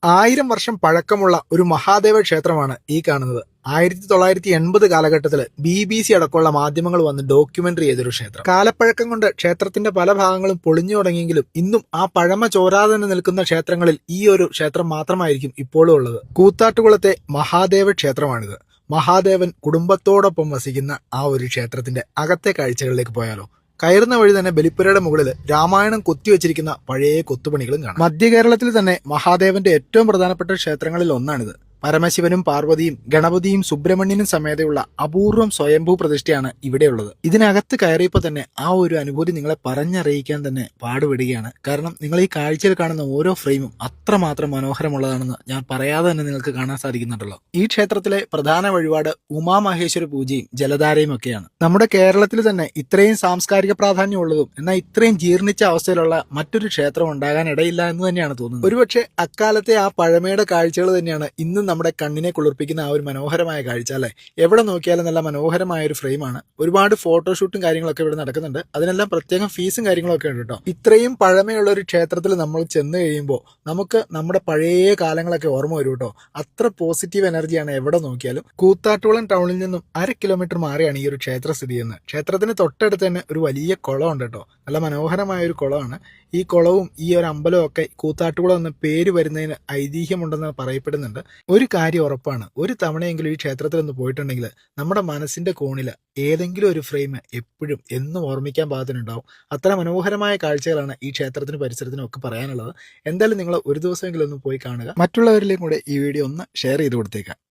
1000 വർഷം പഴക്കമുള്ള ഒരു മഹാദേവ ക്ഷേത്രമാണ് ഈ കാണുന്നത്. 1980 കാലഘട്ടത്തിൽ BBC അടക്കമുള്ള മാധ്യമങ്ങൾ വന്ന് ഡോക്യുമെന്ററി ചെയ്തൊരു ക്ഷേത്രം. കാലപ്പഴക്കം കൊണ്ട് ക്ഷേത്രത്തിന്റെ പല ഭാഗങ്ങളും പൊളിഞ്ഞു തുടങ്ങിയെങ്കിലും ഇന്നും ആ പഴമ ചോരാതെ തന്നെ നിൽക്കുന്ന ക്ഷേത്രങ്ങളിൽ ഈ ഒരു ക്ഷേത്രം മാത്രമായിരിക്കും ഇപ്പോഴും ഉള്ളത്. കൂത്താട്ടുകുളത്തെ മഹാദേവ ക്ഷേത്രമാണിത്. മഹാദേവൻ കുടുംബത്തോടൊപ്പം വസിക്കുന്ന ആ ഒരു ക്ഷേത്രത്തിന്റെ അകത്തെ കാഴ്ചകളിലേക്ക് പോയാലോ? കയറുന്ന വഴി തന്നെ ബലിപ്പുരയുടെ മുകളിൽ രാമായണം കൊത്തിവെച്ചിരിക്കുന്ന പഴയ കൊത്തുപണികളും കാണാം. മധ്യ കേരളത്തിൽ തന്നെ മഹാദേവന്റെ ഏറ്റവും പ്രധാനപ്പെട്ട ക്ഷേത്രങ്ങളിൽ ഒന്നാണിത്. പരമശിവനും പാർവതിയും ഗണപതിയും സുബ്രഹ്മണ്യനും സമേതയുള്ള അപൂർവം സ്വയംഭൂ പ്രതിഷ്ഠയാണ് ഇവിടെയുള്ളത്. ഇതിനകത്ത് കയറിയപ്പോൾ തന്നെ ആ ഒരു അനുഭൂതി നിങ്ങളെ പറഞ്ഞറിയിക്കാൻ തന്നെ പാടുപെടുകയാണ്. കാരണം നിങ്ങൾ ഈ കാഴ്ചയിൽ കാണുന്ന ഓരോ ഫ്രെയിമും അത്രമാത്രം മനോഹരമുള്ളതാണെന്ന് ഞാൻ പറയാതെ തന്നെ നിങ്ങൾക്ക് കാണാൻ സാധിക്കുന്നുണ്ടല്ലോ. ഈ ക്ഷേത്രത്തിലെ പ്രധാന വഴിപാട് ഉമാമഹേശ്വര പൂജയും ജലധാരയും ഒക്കെയാണ്. നമ്മുടെ കേരളത്തിൽ തന്നെ ഇത്രയും സാംസ്കാരിക പ്രാധാന്യമുള്ളതും എന്നാൽ ഇത്രയും ജീർണിച്ച അവസ്ഥയിലുള്ള മറ്റൊരു ക്ഷേത്രം ഉണ്ടാകാൻ ഇടയില്ല എന്ന് തന്നെയാണ് തോന്നുന്നത്. ഒരുപക്ഷെ അക്കാലത്തെ ആ പഴമയുടെ കാഴ്ചകൾ തന്നെയാണ് ഇന്നും നമ്മുടെ കണ്ണിനെ കുളിർപ്പിക്കുന്ന ആ ഒരു മനോഹരമായ കാഴ്ച അല്ലെ. എവിടെ നോക്കിയാലും നല്ല മനോഹരമായ ഒരു ഫ്രെയിമാണ്. ഒരുപാട് ഫോട്ടോഷൂട്ടും കാര്യങ്ങളൊക്കെ ഇവിടെ നടക്കുന്നുണ്ട്. അതിനെല്ലാം പ്രത്യേകം ഫീസും കാര്യങ്ങളൊക്കെ ഉണ്ട് കേട്ടോ. ഇത്രയും പഴമയുള്ള ഒരു ക്ഷേത്രത്തിൽ നമ്മൾ ചെന്ന് കഴിയുമ്പോൾ നമുക്ക് നമ്മുടെ പഴയ കാലങ്ങളൊക്കെ ഓർമ്മ വരും കേട്ടോ. അത്ര പോസിറ്റീവ് എനർജിയാണ് എവിടെ നോക്കിയാലും. കൂത്താട്ടുകുളം ടൗണിൽ നിന്നും 1/2 കിലോമീറ്റർ മാറിയാണ് ഈ ഒരു ക്ഷേത്രം സ്ഥിതി ചെയ്യുന്നത്. ക്ഷേത്രത്തിന് തൊട്ടടുത്ത് തന്നെ ഒരു വലിയ കുളമുണ്ട് കേട്ടോ. നല്ല മനോഹരമായ ഒരു കുളമാണ്. ഈ കുളവും ഈ ഒരു അമ്പലവും ഒക്കെ കൂത്താട്ടുകുളം എന്ന പേര് വരുന്നതിന് ഐതിഹ്യമുണ്ടെന്ന് പറയപ്പെടുന്നുണ്ട്. ഒരു കാര്യം ഉറപ്പാണ്, ഒരു തവണയെങ്കിലും ഈ ക്ഷേത്രത്തിൽ ഒന്ന് പോയിട്ടുണ്ടെങ്കിൽ നമ്മുടെ മനസ്സിന്റെ കോണിൽ ഏതെങ്കിലും ഒരു ഫ്രെയിം എപ്പോഴും എന്നും ഓർമ്മിക്കാൻ പാകത്തിനുണ്ടാവും. അത്ര മനോഹരമായ കാഴ്ചകളാണ് ഈ ക്ഷേത്രത്തിനും പരിസരത്തിനും ഒക്കെ പറയാനുള്ളത്. എന്തായാലും നിങ്ങൾ ഒരു ദിവസമെങ്കിലും ഒന്ന് പോയി കാണുക. മറ്റുള്ളവരിലേക്കും കൂടെ ഈ വീഡിയോ ഒന്ന് ഷെയർ ചെയ്ത് കൊടുത്തേക്കാം.